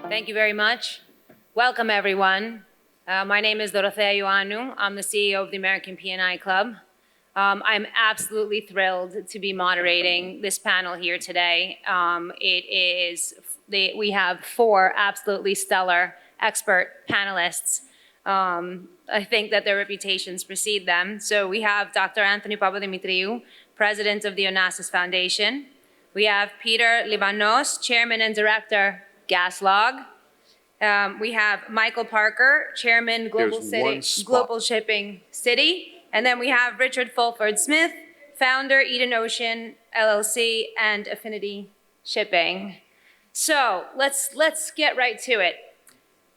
Thank you very much. Welcome, everyone. My name is Dorothea Ioannou. I'm the CEO of the American P&I Club. I'm absolutely thrilled to be moderating this panel here today. We have 4 absolutely stellar expert panelists. I think that their reputations precede them. So we have Dr. Anthony Papadimitriou, President of the Onassis Foundation. We have Peter Livanos, Chairman and Director, GasLog. We have Michael Parker, Chairman, Global Shipping Citi. And then we have Richard Fulford-Smith, founder, Eden Ocean LLC and Affinity Shipping. So let's get right to it.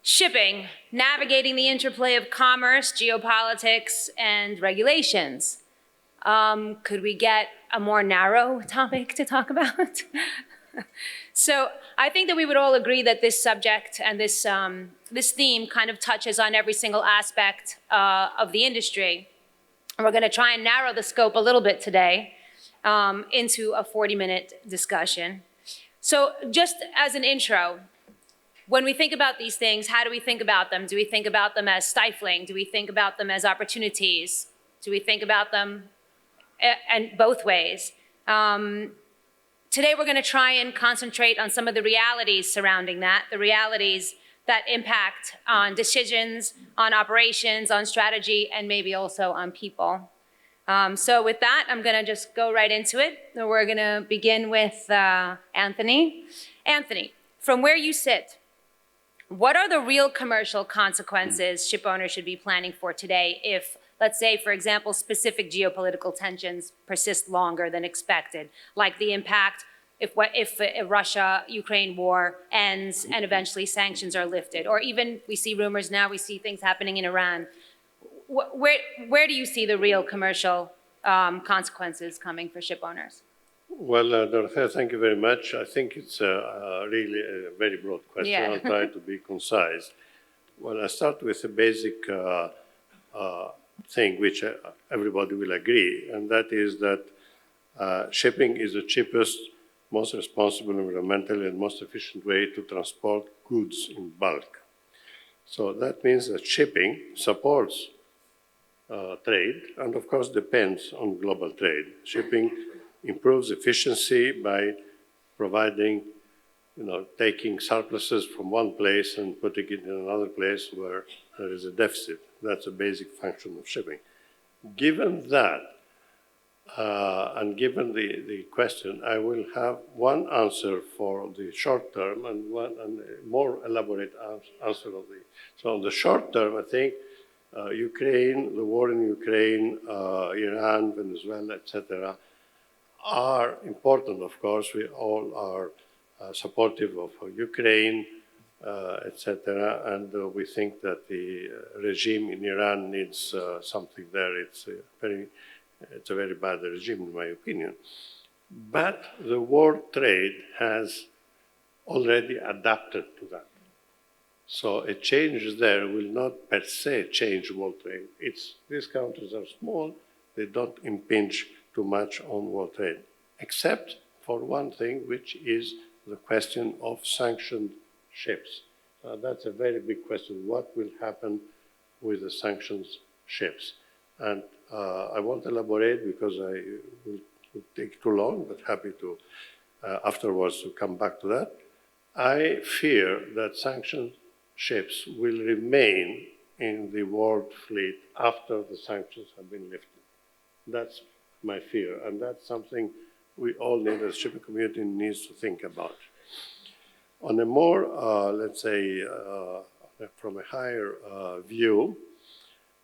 Shipping, navigating the interplay of commerce, geopolitics, and regulations. Could we get a more narrow topic to talk about? So I think that we would all agree that this subject and this theme kind of touches on every single aspect of the industry. And we're going to try and narrow the scope a little bit today into a 40-minute discussion. So just as an intro, when we think about these things, how do we think about them? Do we think about them as stifling? Do we think about them as opportunities? Do we think about them and both ways? Today, we're going to try and concentrate on some of the realities surrounding that, the realities that impact on decisions, on operations, on strategy, and maybe also on people. So with that, I'm going to just go right into it. We're going to begin with Anthony. Anthony, from where you sit, what are the real commercial consequences ship owners should be planning for today if, let's say, for example, specific geopolitical tensions persist longer than expected, like the impact if a Russia-Ukraine war ends and eventually sanctions are lifted, or even we see rumors now, we see things happening in Iran. Where do you see the real commercial consequences coming for ship owners? Well, Dorothea, thank you very much. I think it's really a very broad question. Yeah. I'll try to be concise. Well, I start with a basic thing which everybody will agree, and that is that shipping is the cheapest, most responsible environmentally and most efficient way to transport goods in bulk. So that means that shipping supports trade and of course depends on global trade. Shipping improves efficiency by providing, taking surpluses from one place and putting it in another place where there is a deficit. That's a basic function of shipping. Given that, and given the question, I will have one answer for the short term and a more elaborate answer of the. So on the short term, I think Ukraine, the war in Ukraine, Iran, Venezuela, etc., are important. Of course, we all are supportive of Ukraine, etc., and we think that the regime in Iran needs something there. It's a very bad regime, in my opinion. But the world trade has already adapted to that. So a change there will not per se change world trade. These countries are small, they don't impinge too much on world trade, except for one thing, which is the question of sanctioned ships. That's a very big question. What will happen with the sanctioned ships? And I won't elaborate because I will take too long, but happy to afterwards to come back to that. I fear that sanctioned ships will remain in the world fleet after the sanctions have been lifted. That's my fear, and that's something we all need, as shipping community needs to think about. On a more, let's say, from a higher view,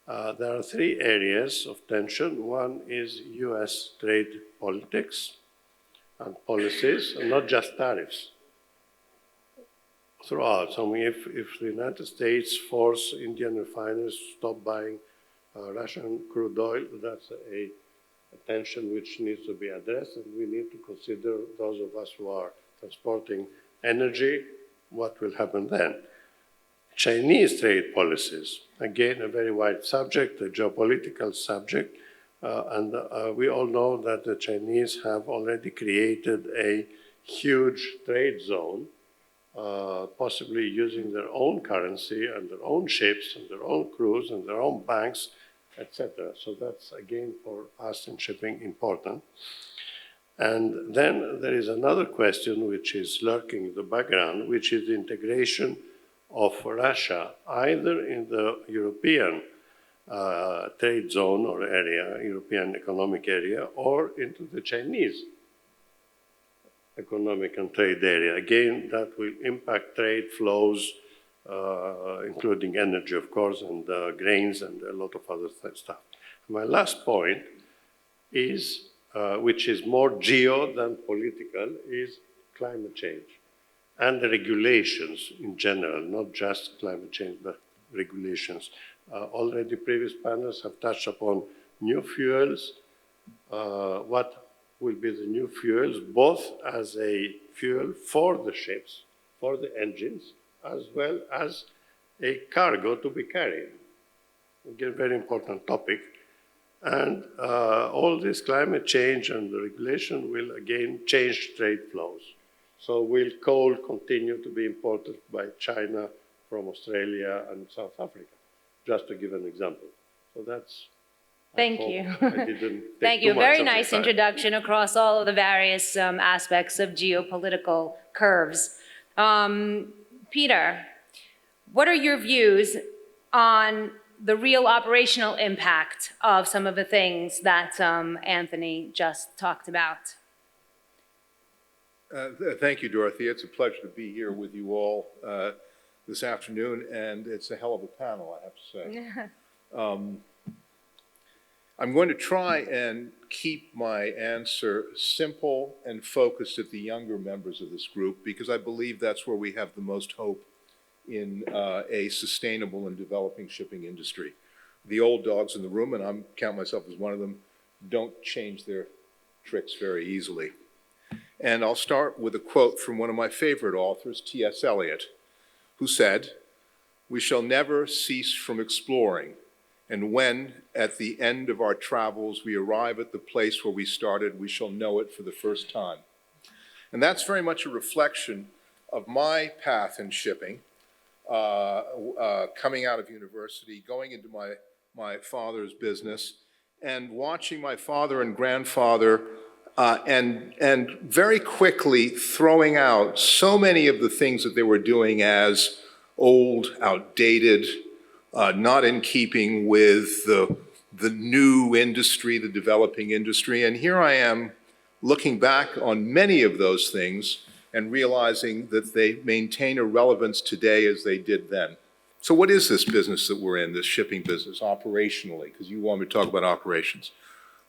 there are 3 areas of tension. One is US trade politics and policies, and not just tariffs. Throughout, so if the United States force Indian refiners to stop buying Russian crude oil, that's a tension which needs to be addressed, and we need to consider, those of us who are transporting energy, what will happen then. Chinese trade policies, again, a very wide subject, a geopolitical subject, and we all know that the Chinese have already created a huge trade zone, possibly using their own currency and their own ships and their own crews and their own banks, etc. So that's, again, for us in shipping important. And then there is another question which is lurking in the background, which is the integration of Russia, either in the European trade zone or area, European economic area, or into the Chinese economic and trade area. Again, that will impact trade flows, including energy, of course, and grains and a lot of other stuff. My last point is, which is more geo than political, is climate change and the regulations in general, not just climate change, but regulations. Already previous panels have touched upon new fuels, what will be the new fuels, both as a fuel for the ships, for the engines, as well as a cargo to be carried. Again, very important topic. And all this climate change and the regulation will again change trade flows. So will coal continue to be imported by China from Australia and South Africa, just to give an example. So that's... Thank you. Thank you. Very nice introduction across all of the various aspects of geopolitical curves. Peter, what are your views on the real operational impact of some of the things that Anthony just talked about? Thank you, Dorothea. It's a pleasure to be here with you all this afternoon, and it's a hell of a panel, I have to say. I'm going to try and keep my answer simple and focused at the younger members of this group, because I believe that's where we have the most hope in a sustainable and developing shipping industry. The old dogs in the room, and I count myself as one of them, don't change their tricks very easily. And I'll start with a quote from one of my favorite authors, T.S. Eliot, who said, "We shall never cease from exploring, and when, at the end of our travels, we arrive at the place where we started, we shall know it for the first time." And that's very much a reflection of my path in shipping, coming out of university, going into my father's business, and watching my father and grandfather and very quickly throwing out so many of the things that they were doing as old, outdated, not in keeping with the new industry, the developing industry. And here I am looking back on many of those things and realizing that they maintain a relevance today as they did then. So what is this business that we're in, this shipping business, operationally? Because you want me to talk about operations.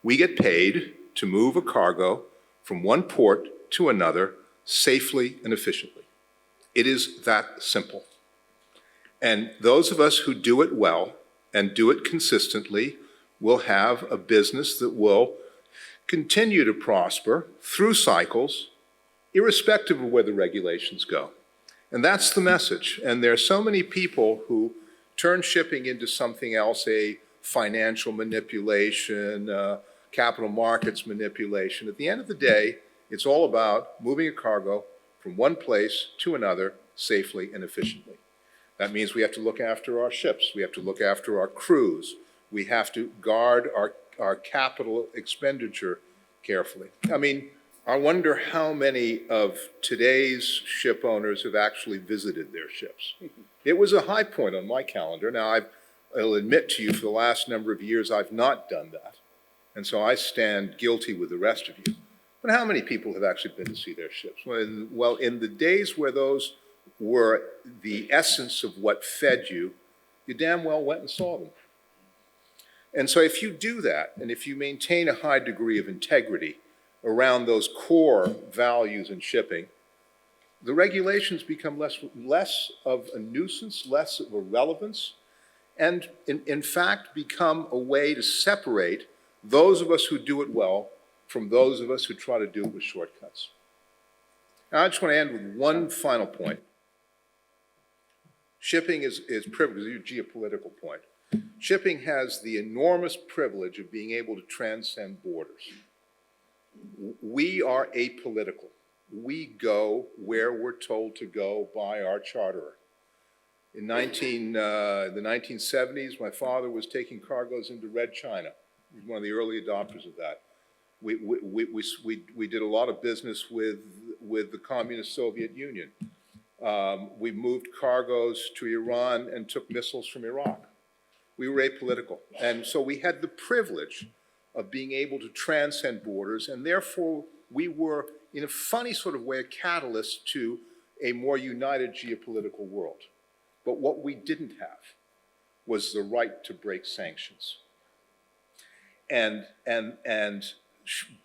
We get paid to move a cargo from one port to another safely and efficiently. It is that simple. And those of us who do it well and do it consistently will have a business that will continue to prosper through cycles, irrespective of where the regulations go. And that's the message. And there are so many people who turn shipping into something else, a financial manipulation, capital markets manipulation. At the end of the day, it's all about moving a cargo from one place to another safely and efficiently. That means we have to look after our ships. We have to look after our crews. We have to guard our capital expenditure carefully. I mean, I wonder how many of today's ship owners have actually visited their ships. It was a high point on my calendar. Now, I'll admit to you, for the last number of years, I've not done that. And so I stand guilty with the rest of you. But how many people have actually been to see their ships? Well, in the days where those were the essence of what fed you, you damn well went and saw them. And so if you do that, and if you maintain a high degree of integrity around those core values in shipping, the regulations become less of a nuisance, less of a relevance, and in fact become a way to separate those of us who do it well from those of us who try to do it with shortcuts. Now, I just want to end with one final point. Shipping is privileged, your geopolitical point. Shipping has the enormous privilege of being able to transcend borders. We are apolitical. We go where we're told to go by our charterer. In the 1970s, my father was taking cargoes into Red China. He was one of the early adopters of that. We did a lot of business with the communist Soviet Union. We moved cargoes to Iran and took missiles from Iraq. We were apolitical. And so we had the privilege of being able to transcend borders, and therefore we were, in a funny sort of way, a catalyst to a more united geopolitical world. But what we didn't have was the right to break sanctions. And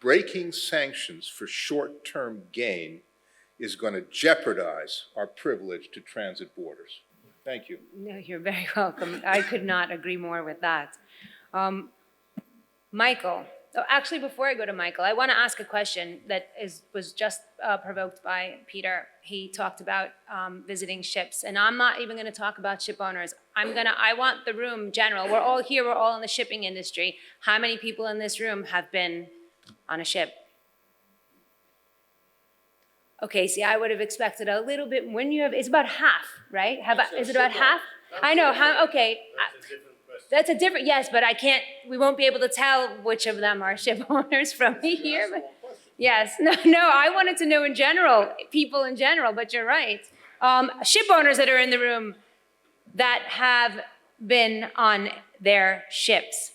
breaking sanctions for short-term gain is going to jeopardize our privilege to transit borders. Thank you. No, you're very welcome. I could not agree more with that. Michael, actually, before I go to Michael, I want to ask a question that was just provoked by Peter. He talked about visiting ships, and I'm not even going to talk about ship owners. I want the room general. We're all here. We're all in the shipping industry. How many people in this room have been on a ship? Okay, see, I would have expected a little bit. It's about half, right? Is it about half? I know. Okay. That's a different, yes, but we won't be able to tell which of them are ship owners from here. But yes, no, I wanted to know in general, people in general, but you're right. Ship owners that are in the room that have been on their ships.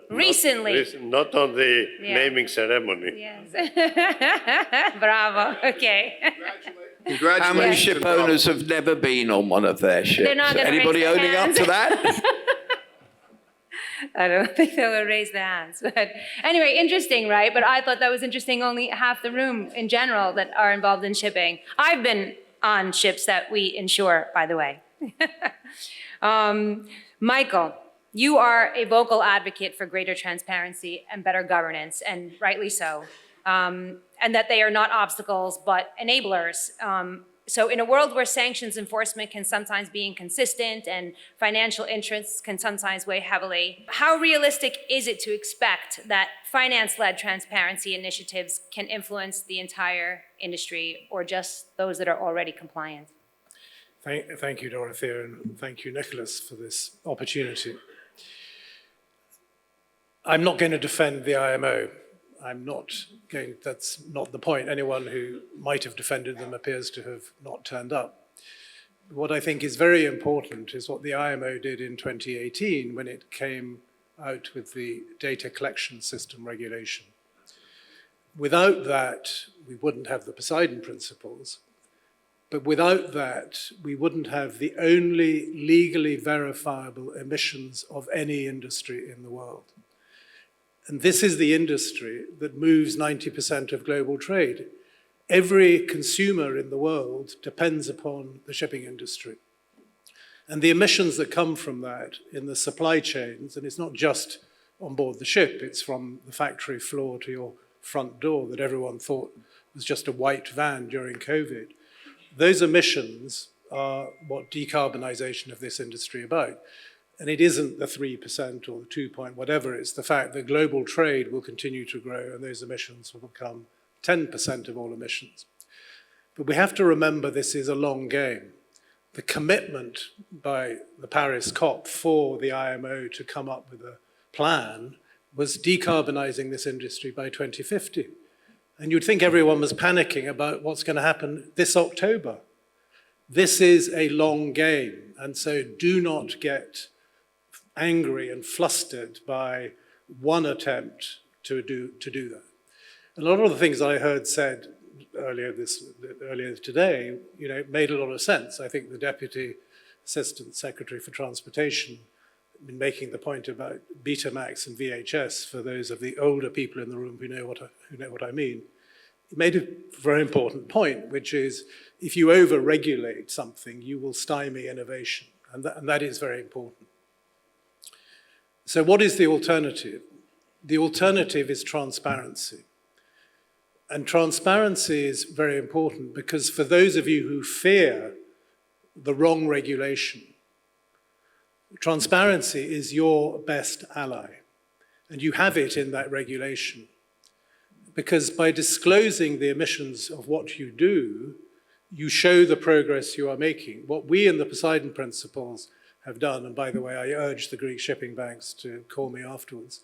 Recently. Not on the naming ceremony. Yes. Bravo, okay. Congratulations. How many ship owners have never been on one of their ships? They're not gonna Anybody raise their owning hands. up to that? I don't think they will raise their hands. But anyway, interesting, right? But I thought that was interesting, only half the room in general that are involved in shipping. I've been on ships that we insure, by the way. Michael, you are a vocal advocate for greater transparency and better governance, and rightly so, and that they are not obstacles, but enablers. So in a world where sanctions enforcement can sometimes be inconsistent and financial interests can sometimes weigh heavily, how realistic is it to expect that finance-led transparency initiatives can influence the entire industry or just those that are already compliant? Thank you, Dorothea, and thank you, Nicholas, for this opportunity. I'm not going to defend the IMO. That's not the point. Anyone who might have defended them appears to have not turned up. What I think is very important is what the IMO did in 2018 when it came out with the data collection system regulation. Without that, we wouldn't have the Poseidon Principles, but without that, we wouldn't have the only legally verifiable emissions of any industry in the world. And this is the industry that moves 90% of global trade. Every consumer in the world depends upon the shipping industry. And the emissions that come from that in the supply chains, and it's not just on board the ship, it's from the factory floor to your front door that everyone thought was just a white van during COVID. Those emissions are what decarbonization of this industry is about. And it isn't the 3% or the 2 point whatever, it's the fact that global trade will continue to grow and those emissions will become 10% of all emissions. But we have to remember this is a long game. The commitment by the Paris COP for the IMO to come up with a plan was decarbonizing this industry by 2050. And you'd think everyone was panicking about what's going to happen this October. This is a long game, and so do not get angry and flustered by one attempt to do that. A lot of the things I heard said earlier today, made a lot of sense. I think the Deputy Assistant Secretary for Transportation been making the point about Betamax and VHS for those of the older people in the room who know what I mean. He made a very important point, which is if you over-regulate something, you will stymie innovation, and that is very important. So what is the alternative? The alternative is transparency. And transparency is very important because for those of you who fear the wrong regulation. Transparency is your best ally, and you have it in that regulation. Because by disclosing the emissions of what you do, you show the progress you are making. What we in the Poseidon Principles have done, and by the way, I urge the Greek shipping banks to call me afterwards,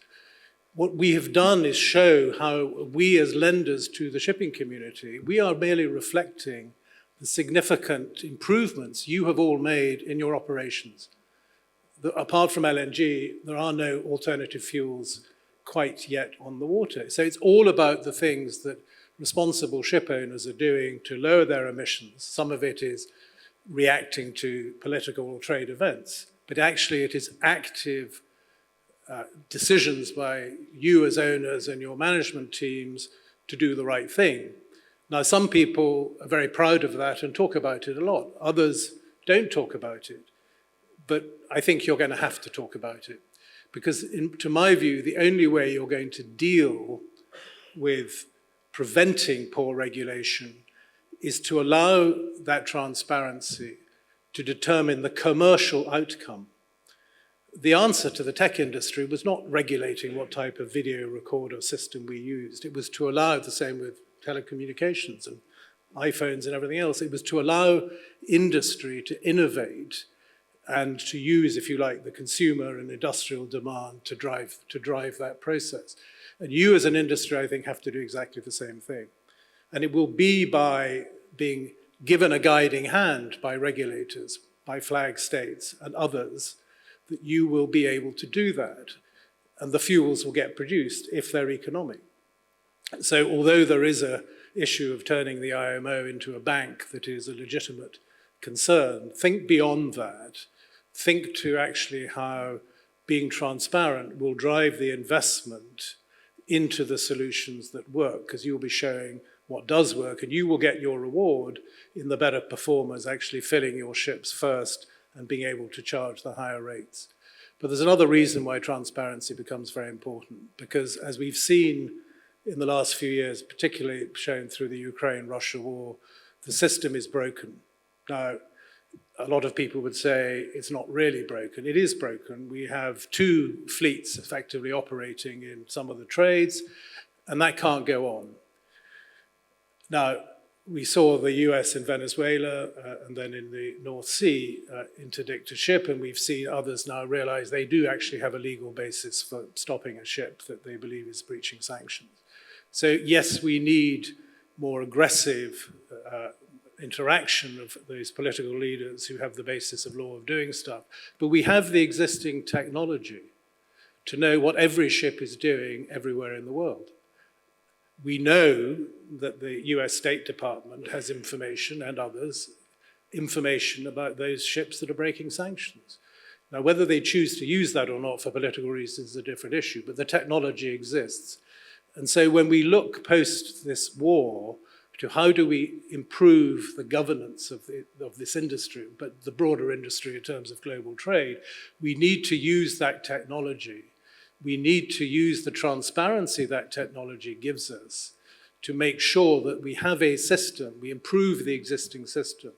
what we have done is show how we as lenders to the shipping community, we are merely reflecting the significant improvements you have all made in your operations. Apart from LNG, there are no alternative fuels quite yet on the water. So it's all about the things that responsible ship owners are doing to lower their emissions. Some of it is reacting to political or trade events, but actually it is active decisions by you as owners and your management teams to do the right thing. Now, some people are very proud of that and talk about it a lot. Others don't talk about it. But I think you're going to have to talk about it. Because to my view, the only way you're going to deal with preventing poor regulation is to allow that transparency to determine the commercial outcome. The answer to the tech industry was not regulating what type of video recorder system we used. It was to allow, the same with telecommunications and iPhones and everything else, it was to allow industry to innovate and to use, if you like, the consumer and industrial demand to drive that process. And you as an industry, I think, have to do exactly the same thing. And it will be by being given a guiding hand by regulators, by flag states and others, that you will be able to do that. And the fuels will get produced if they're economic. So although there is an issue of turning the IMO into a bank that is a legitimate concern, think beyond that. Think to actually how being transparent will drive the investment into the solutions that work, because you'll be showing what does work, and you will get your reward in the better performers actually filling your ships first and being able to charge the higher rates. But there's another reason why transparency becomes very important, because as we've seen in the last few years, particularly shown through the Ukraine-Russia war, the system is broken. Now, a lot of people would say it's not really broken. It is broken. We have 2 fleets effectively operating in some of the trades, and that can't go on. Now, we saw the US in Venezuela and then in the North Sea interdict a ship, and we've seen others now realize they do actually have a legal basis for stopping a ship that they believe is breaching sanctions. So yes, we need more aggressive interaction of those political leaders who have the basis of law of doing stuff. But we have the existing technology to know what every ship is doing everywhere in the world. We know that the US State Department has information, and others, information about those ships that are breaking sanctions. Now, whether they choose to use that or not for political reasons is a different issue, but the technology exists. And so when we look post this war to how do we improve the governance of this industry, but the broader industry in terms of global trade, we need to use that technology. We need to use the transparency that technology gives us to make sure that we have a system, we improve the existing system,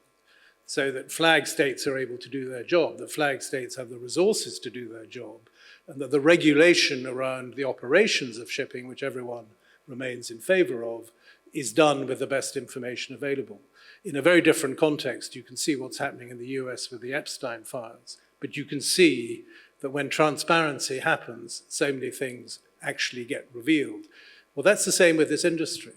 so that flag states are able to do their job, that flag states have the resources to do their job, and that the regulation around the operations of shipping, which everyone remains in favor of, is done with the best information available. In a very different context, you can see what's happening in the US with the Epstein files, but you can see that when transparency happens, so many things actually get revealed. Well, that's the same with this industry.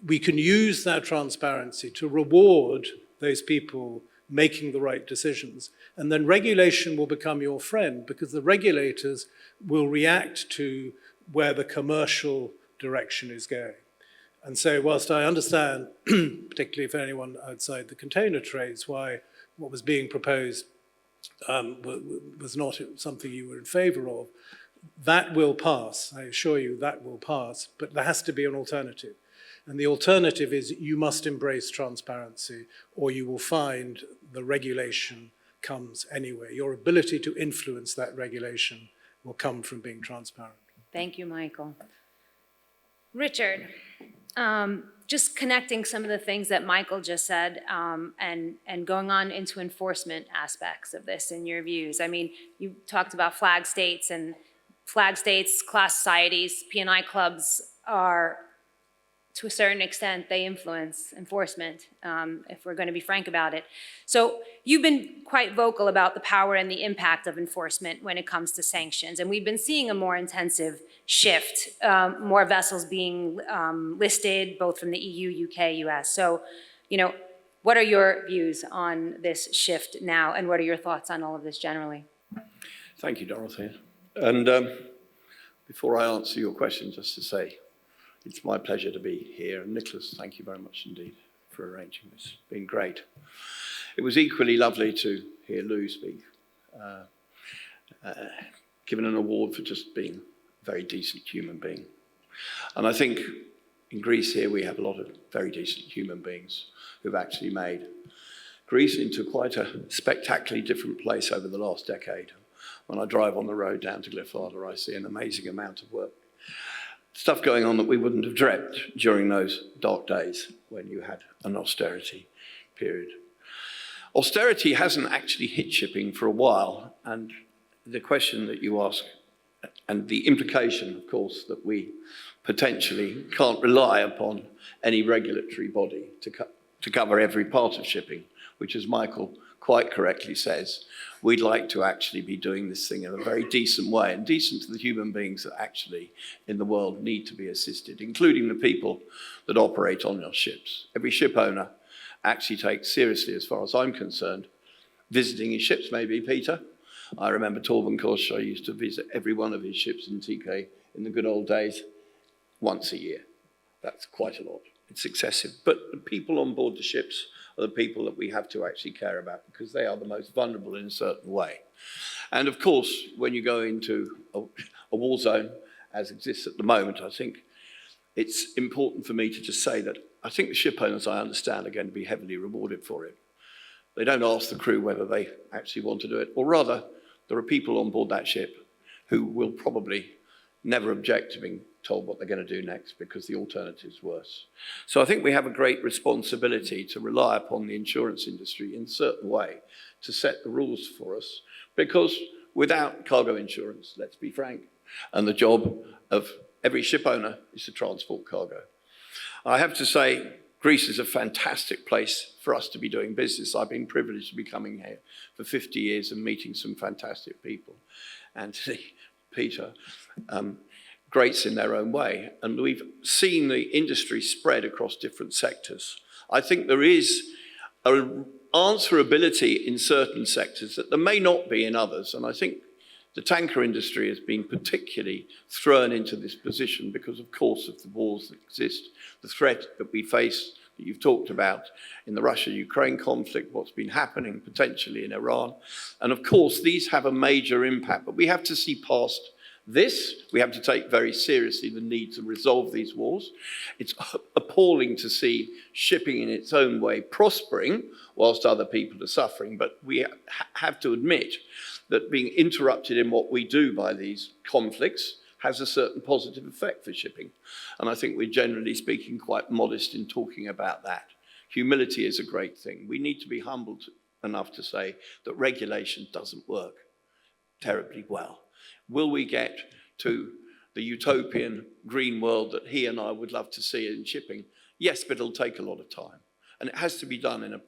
We can use that transparency to reward those people making the right decisions, and then regulation will become your friend, because the regulators will react to where the commercial direction is going. And so whilst I understand, particularly for anyone outside the container trades, why what was being proposed was not something you were in favor of, that will pass. I assure you that will pass, but there has to be an alternative. And the alternative is you must embrace transparency, or you will find the regulation comes anyway. Your ability to influence that regulation will come from being transparent. Thank you, Michael. Richard, just connecting some of the things that Michael just said, and going on into enforcement aspects of this in your views. I mean, you talked about flag states, and flag states, class societies, P&I clubs are, to a certain extent, they influence enforcement, if we're going to be frank about it. So you've been quite vocal about the power and the impact of enforcement when it comes to sanctions, and we've been seeing a more intensive shift, more vessels being listed, both from the EU, UK, US. So, you know, what are your views on this shift now, and what are your thoughts on all of this generally? Thank you, Dorothea. And before I answer your question, just to say, it's my pleasure to be here. And Nicholas, thank you very much indeed for arranging this. It's been great. It was equally lovely to hear Lou speak, given an award for just being a very decent human being. And I think in Greece here we have a lot of very decent human beings who've actually made Greece into quite a spectacularly different place over the last decade. When I drive on the road down to Glyphada, I see an amazing amount of work. Stuff going on that we wouldn't have dreamt during those dark days when you had an austerity period. Austerity hasn't actually hit shipping for a while, and the question that you ask, and the implication, of course, that we potentially can't rely upon any regulatory body to cover every part of shipping, which, as Michael quite correctly says, we'd like to actually be doing this thing in a very decent way, and decent to the human beings that actually in the world need to be assisted, including the people that operate on your ships. Every ship owner actually takes seriously, as far as I'm concerned, visiting his ships. Maybe, Peter? I remember Torben Korsha used to visit every one of his ships in TK in the good old days once a year. That's quite a lot. It's excessive. But the people on board the ships are the people that we have to actually care about, because they are the most vulnerable in a certain way. And of course, when you go into a war zone, as exists at the moment, I think it's important for me to just say that I think the ship owners, I understand, are going to be heavily rewarded for it. They don't ask the crew whether they actually want to do it, or rather, there are people on board that ship who will probably never object to being told what they're going to do next, because the alternative's worse. So I think we have a great responsibility to rely upon the insurance industry in a certain way to set the rules for us, because without cargo insurance, let's be frank, and the job of every ship owner is to transport cargo. I have to say, Greece is a fantastic place for us to be doing business. I've been privileged to be coming here for 50 years and meeting some fantastic people. Anthony, Peter, greats in their own way. And we've seen the industry spread across different sectors. I think there is an answerability in certain sectors that there may not be in others. And I think the tanker industry has been particularly thrown into this position because, of course, of the wars that exist, the threat that we face, that you've talked about in the Russia-Ukraine conflict, what's been happening potentially in Iran. And of course, these have a major impact, but we have to see past this. We have to take very seriously the need to resolve these wars. It's appalling to see shipping in its own way prospering whilst other people are suffering, but we have to admit that being interrupted in what we do by these conflicts has a certain positive effect for shipping. And I think we're generally speaking quite modest in talking about that. Humility is a great thing. We need to be humbled enough to say that regulation doesn't work terribly well. Will we get to the utopian green world that he and I would love to see in shipping? Yes, but it'll take a lot of time. And it has to be done in a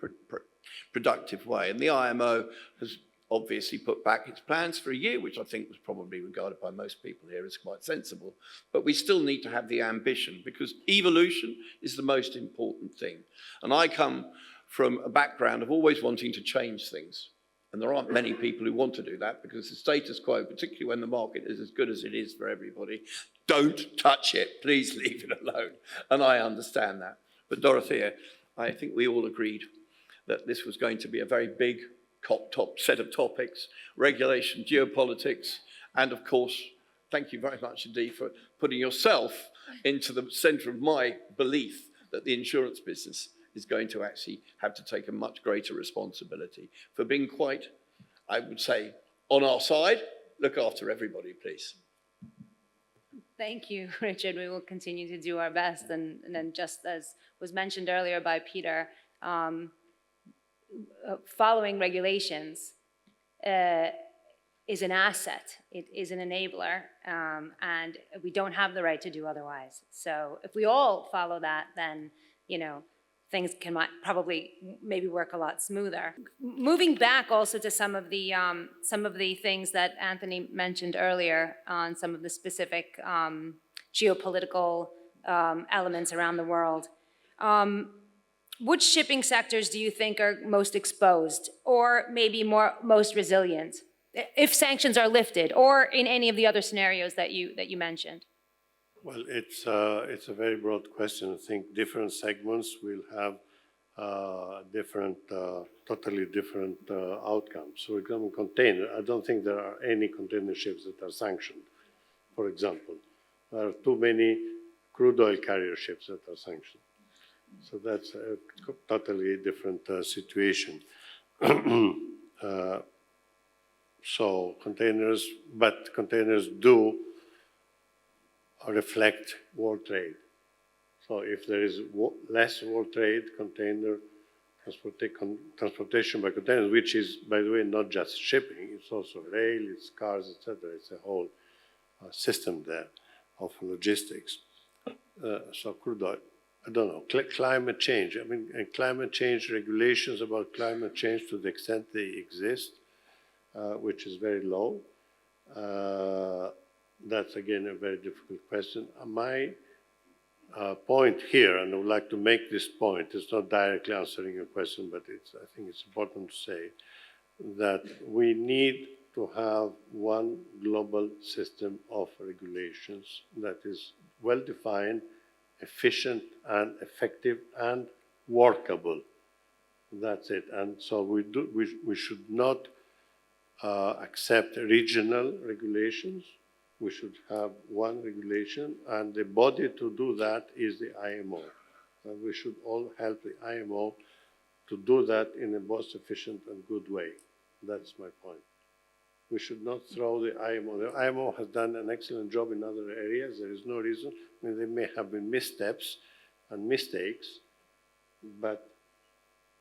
productive way. And the IMO has obviously put back its plans for a year, which I think was probably regarded by most people here as quite sensible. But we still need to have the ambition, because evolution is the most important thing. And I come from a background of always wanting to change things. And there aren't many people who want to do that, because the status quo, particularly when the market is as good as it is for everybody, don't touch it, please leave it alone. And I understand that. But Dorothea, I think we all agreed that this was going to be a very big top set of topics: regulation, geopolitics, and of course, thank you very much indeed for putting yourself into the center of my belief that the insurance business is going to actually have to take a much greater responsibility for being quite, I would say, on our side. Look after everybody, please. Thank you, Richard. We will continue to do our best. And then just as was mentioned earlier by Peter, following regulations is an asset. It is an enabler, and we don't have the right to do otherwise. So if we all follow that, then, things can probably maybe work a lot smoother. Moving back also to some of the things that Anthony mentioned earlier on some of the specific geopolitical elements around the world. Which shipping sectors do you think are most exposed, or maybe most resilient, if sanctions are lifted, or in any of the other scenarios that you mentioned? Well, it's a very broad question. I think different segments will have totally different outcomes. For example, container, I don't think there are any container ships that are sanctioned, for example. There are too many crude oil carrier ships that are sanctioned. So that's a totally different situation. So containers do reflect world trade. So if there is less world trade, container transportation by containers, which is, by the way, not just shipping, it's also rail, it's cars, etc. It's a whole system there of logistics. So crude oil, I don't know, climate change. I mean, and climate change regulations about climate change to the extent they exist, which is very low. That's, again, a very difficult question. My point here, and I would like to make this point, it's not directly answering your question, but I think it's important to say that we need to have one global system of regulations that is well-defined, efficient and effective and workable. That's it. And so we should not accept regional regulations. We should have one regulation, and the body to do that is the IMO. And we should all help the IMO to do that in a most efficient and good way. That's my point. We should not throw the IMO. The IMO has done an excellent job in other areas. There is no reason. I mean, there may have been missteps and mistakes, but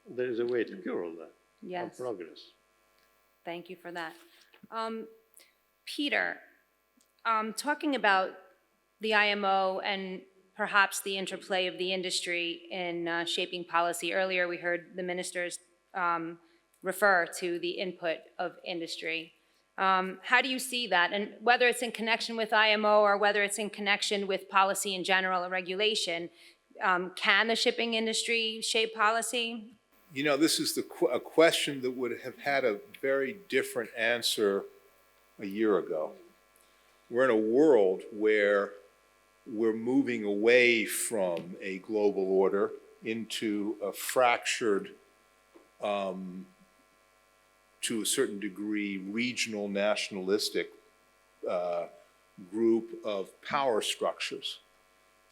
there is a way to cure all that. Yes. And progress. Thank you for that. Peter, talking about the IMO and perhaps the interplay of the industry in shaping policy, earlier we heard the ministers refer to the input of industry. How do you see that? And whether it's in connection with IMO or whether it's in connection with policy in general or regulation, can the shipping industry shape policy? You know, this is a question that would have had a very different answer a year ago. We're in a world where we're moving away from a global order into a fractured, to a certain degree, regional nationalistic group of power structures.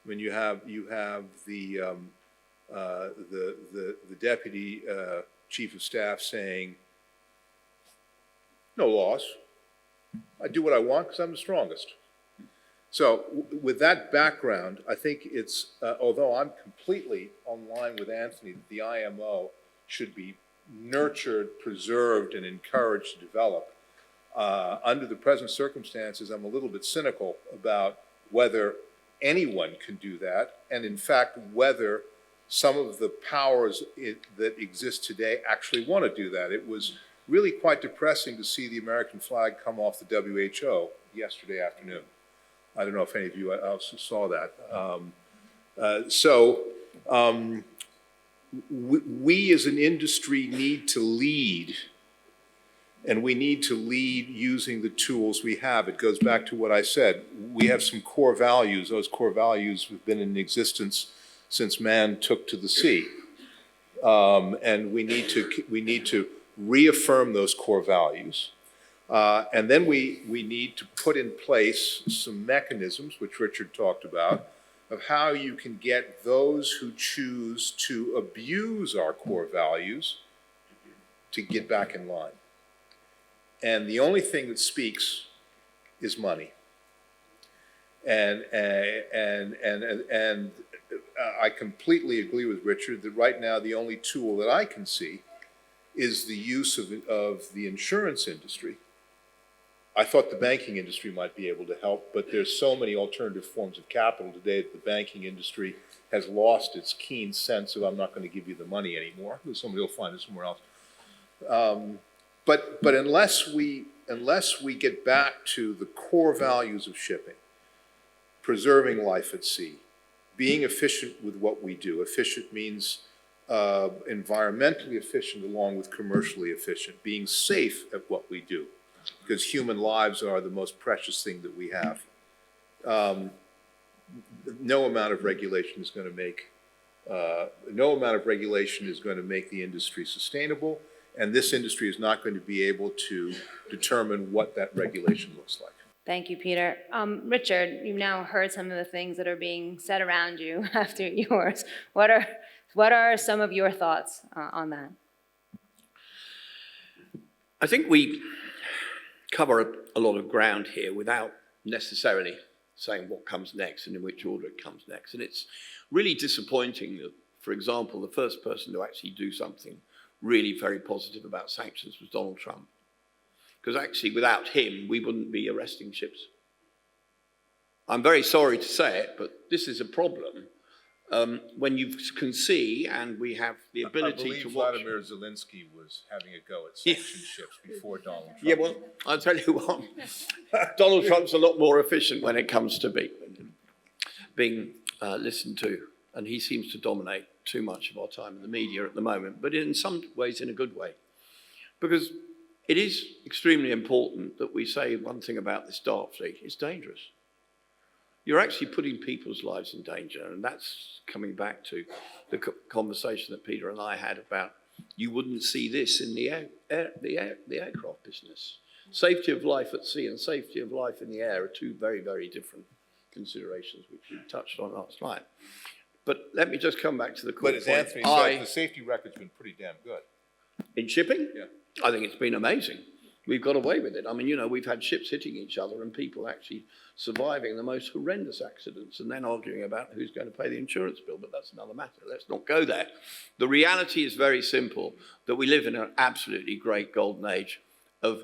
I mean, you have the deputy chief of staff saying, no laws. I do what I want because I'm the strongest. So with that background, I think it's, although I'm completely on line with Anthony, that the IMO should be nurtured, preserved, and encouraged to develop. Under the present circumstances, I'm a little bit cynical about whether anyone can do that, and in fact, whether some of the powers that exist today actually want to do that. It was really quite depressing to see the American flag come off the WHO yesterday afternoon. I don't know if any of you else saw that. We as an industry need to lead, and we need to lead using the tools we have. It goes back to what I said. We have some core values. Those core values have been in existence since man took to the sea. And we need to reaffirm those core values. And then we need to put in place some mechanisms, which Richard talked about, of how you can get those who choose to abuse our core values to get back in line. And the only thing that speaks is money. And I completely agree with Richard that right now the only tool that I can see is the use of the insurance industry. I thought the banking industry might be able to help, but there's so many alternative forms of capital today that the banking industry has lost its keen sense of, I'm not going to give you the money anymore. Somebody will find it somewhere else. But unless we get back to the core values of shipping, preserving life at sea, being efficient with what we do. Efficient means environmentally efficient along with commercially efficient, being safe at what we do, because human lives are the most precious thing that we have. No amount of regulation is going to make the industry sustainable, and this industry is not going to be able to determine what that regulation looks like. Thank you, Peter. Richard, you've now heard some of the things that are being said around you after yours. What are some of your thoughts on that? I think we cover a lot of ground here without necessarily saying what comes next and in which order it comes next. And it's really disappointing that, for example, the first person to actually do something really very positive about sanctions was Donald Trump. Because actually, without him, we wouldn't be arresting ships. I'm very sorry to say it, but this is a problem. When you can see, and we have the ability to watch. I believe Vladimir Zelensky was having a go at sanctioned ships before Donald Trump. Yeah, well, I'll tell you what, Donald Trump's a lot more efficient when it comes to being listened to, and he seems to dominate too much of our time in the media at the moment, but in some ways in a good way. Because it is extremely important that we say one thing about this dark fleet: it's dangerous. You're actually putting people's lives in danger, and that's coming back to the conversation that Peter and I had about you wouldn't see this in the aircraft business. Safety of life at sea and safety of life in the air are two very, very different considerations, which we touched on last night. But let me just come back to the core But as point. Anthony said, the safety record's been pretty damn good. In shipping? Yeah. I think it's been amazing. We've got away with it. I mean, you know, we've had ships hitting each other and people actually surviving the most horrendous accidents and then arguing about who's going to pay the insurance bill, but that's another matter. Let's not go there. The reality is very simple, that we live in an absolutely great golden age of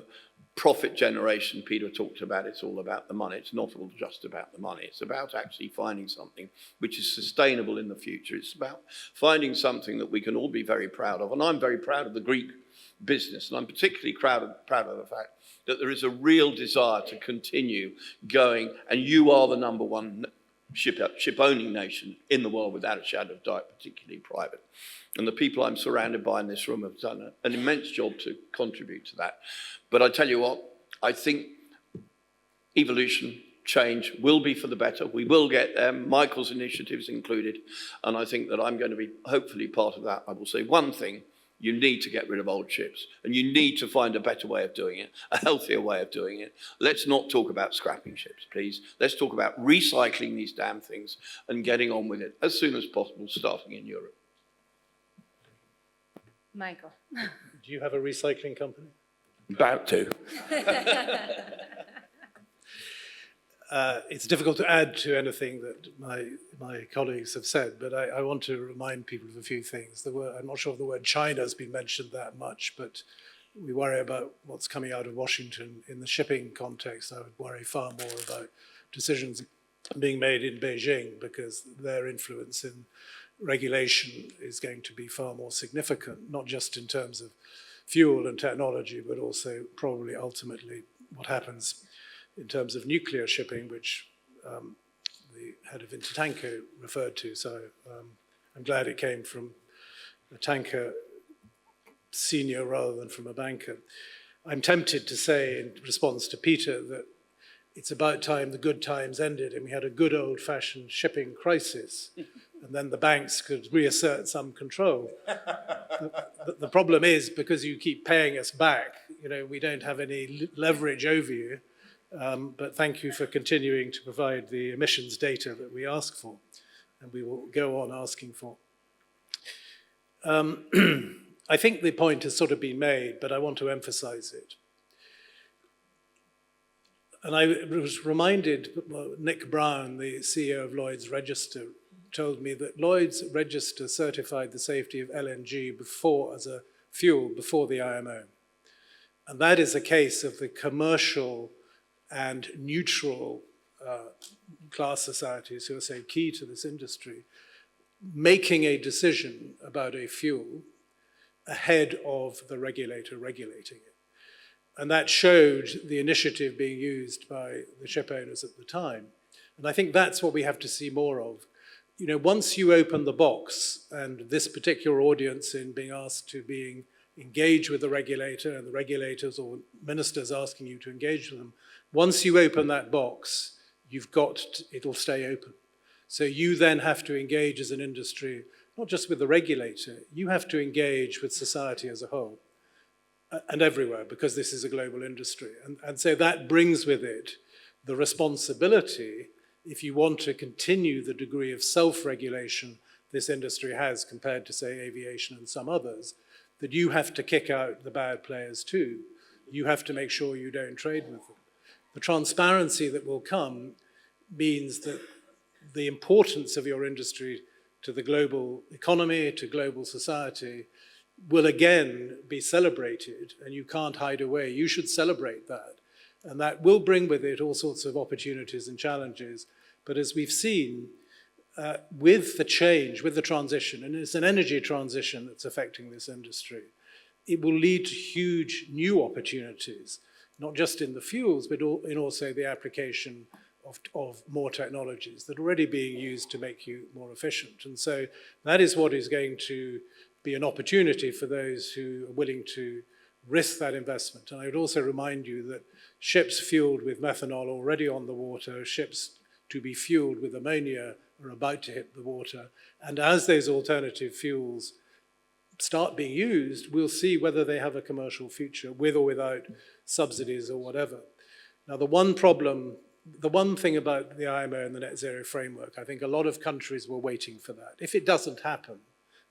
profit generation. Peter talked about it's all about the money. It's not all just about the money. It's about actually finding something which is sustainable in the future. It's about finding something that we can all be very proud of. And I'm very proud of the Greek business, and I'm particularly proud of the fact that there is a real desire to continue going, and you are the number one ship-owning nation in the world without a shadow of doubt, particularly private. And the people I'm surrounded by in this room have done an immense job to contribute to that. But I tell you what, I think evolution, change will be for the better. We will get there, Michael's initiatives included, and I think that I'm going to be hopefully part of that. I will say one thing: you need to get rid of old ships, and you need to find a better way of doing it, a healthier way of doing it. Let's not talk about scrapping ships, please. Let's talk about recycling these damn things and getting on with it as soon as possible, starting in Europe. Michael. Do you have a recycling company? About to. It's difficult to add to anything that my colleagues have said, but I want to remind people of a few things. I'm not sure if the word China has been mentioned that much, but we worry about what's coming out of Washington. In the shipping context, I would worry far more about decisions being made in Beijing, because their influence in regulation is going to be far more significant, not just in terms of fuel and technology, but also probably ultimately what happens in terms of nuclear shipping, which the head of Intertanko referred to. So I'm glad it came from a tanker senior rather than from a banker. I'm tempted to say, in response to Peter, that it's about time the good times ended and we had a good old-fashioned shipping crisis, and then the banks could reassert some control. The problem is, because you keep paying us back, we don't have any leverage over you. But thank you for continuing to provide the emissions data that we ask for, and we will go on asking for. I think the point has sort of been made, but I want to emphasize it. And I was reminded, Nick Brown, the CEO of Lloyd's Register, told me that Lloyd's Register certified the safety of LNG as a fuel before the IMO. And that is a case of the commercial and neutral class societies who are so key to this industry making a decision about a fuel ahead of the regulator regulating it. And that showed the initiative being used by the ship owners at the time. And I think that's what we have to see more of. You know, once you open the box, and this particular audience in being asked to being engaged with the regulator and the regulators or ministers asking you to engage with them, once you open that box, it'll stay open. So you then have to engage as an industry, not just with the regulator, you have to engage with society as a whole and everywhere, because this is a global industry. And so that brings with it the responsibility, if you want to continue the degree of self-regulation this industry has compared to, say, aviation and some others, that you have to kick out the bad players too. You have to make sure you don't trade with them. The transparency that will come means that the importance of your industry to the global economy, to global society, will again be celebrated, and you can't hide away. You should celebrate that. And that will bring with it all sorts of opportunities and challenges. But as we've seen, with the change, with the transition, and it's an energy transition that's affecting this industry, it will lead to huge new opportunities, not just in the fuels, but in also the application of more technologies that are already being used to make you more efficient. And so that is what is going to be an opportunity for those who are willing to risk that investment. And I would also remind you that ships fueled with methanol already on the water, ships to be fueled with ammonia are about to hit the water. And as those alternative fuels start being used, we'll see whether they have a commercial future with or without subsidies or whatever. Now, the one thing about the IMO and the net zero framework, I think a lot of countries were waiting for that. If it doesn't happen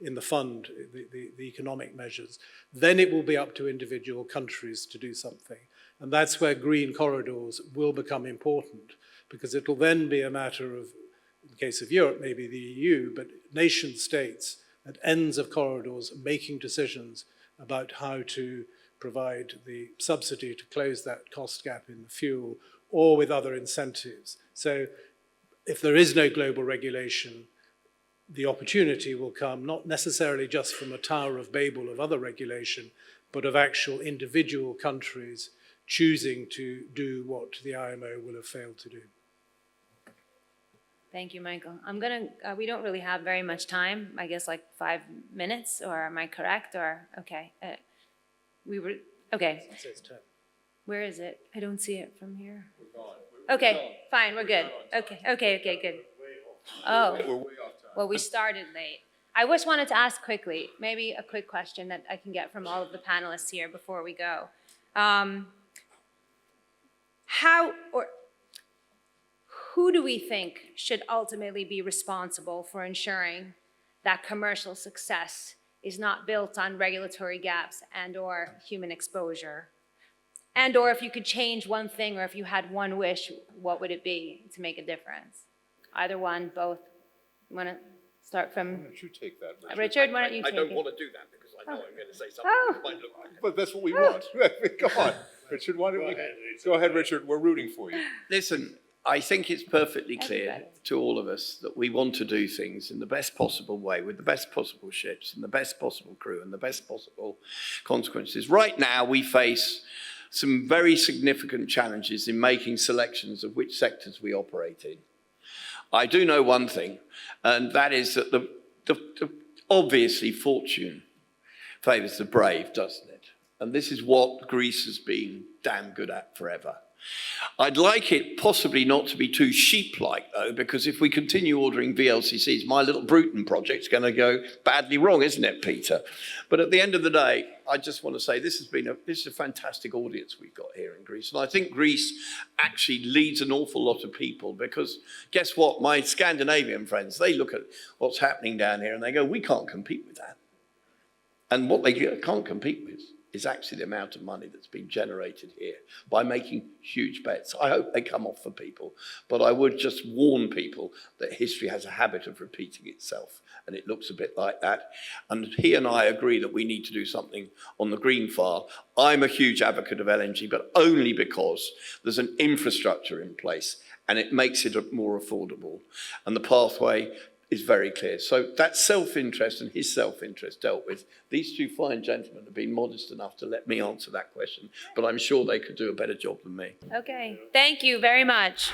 in the fund, the economic measures, then it will be up to individual countries to do something. And that's where green corridors will become important, because it will then be a matter of, in the case of Europe, maybe the EU, but nation states at ends of corridors making decisions about how to provide the subsidy to close that cost gap in the fuel, or with other incentives. So if there is no global regulation, the opportunity will come not necessarily just from a Tower of Babel of other regulation, but of actual individual countries choosing to do what the IMO will have failed to do. Thank you, Michael. We don't really have very much time, I guess like 5 minutes, or am I correct? Or, okay. Okay. It says 10. Where is it? I don't see it from here. Okay, fine, we're good. Okay, good. Oh, We're way off time. well, we started late. I just wanted to ask quickly, maybe a quick question that I can get from all of the panelists here before we go. Who do we think should ultimately be responsible for ensuring that commercial success is not built on regulatory gaps and/or human exposure? And/or if you could change one thing, or if you had one wish, what would it be to make a difference? Either one, both. You want to start from Why don't you take that, Richard? Richard? Why don't you take it? I don't want to do that because I know I'm going to say something that might look like it. But that's what we want. Come on, Richard, why don't we? Go ahead, Richard, we're rooting for you. Listen, I think it's perfectly clear Everybody. to all of us that we want to do things in the best possible way, with the best possible ships and the best possible crew and the best possible consequences. Right now, we face some very significant challenges in making selections of which sectors we operate in. I do know one thing, and that is that obviously fortune favours the brave, doesn't it? And this is what Greece has been damn good at forever. I'd like it possibly not to be too sheep-like, though, because if we continue ordering VLCCs, my little Bruton project's going to go badly wrong, isn't it, Peter? But at the end of the day, I just want to say this is a fantastic audience we've got here in Greece. And I think Greece actually leads an awful lot of people, because guess what? My Scandinavian friends, they look at what's happening down here and they go, we can't compete with that. And what they can't compete with is actually the amount of money that's been generated here by making huge bets. I hope they come off for people, but I would just warn people that history has a habit of repeating itself, and it looks a bit like that. And he and I agree that we need to do something on the green file. I'm a huge advocate of LNG, but only because there's an infrastructure in place and it makes it more affordable. And the pathway is very clear. So that self-interest and his self-interest dealt with. These two fine gentlemen have been modest enough to let me answer that question, but I'm sure they could do a better job than me. Okay, thank you very much.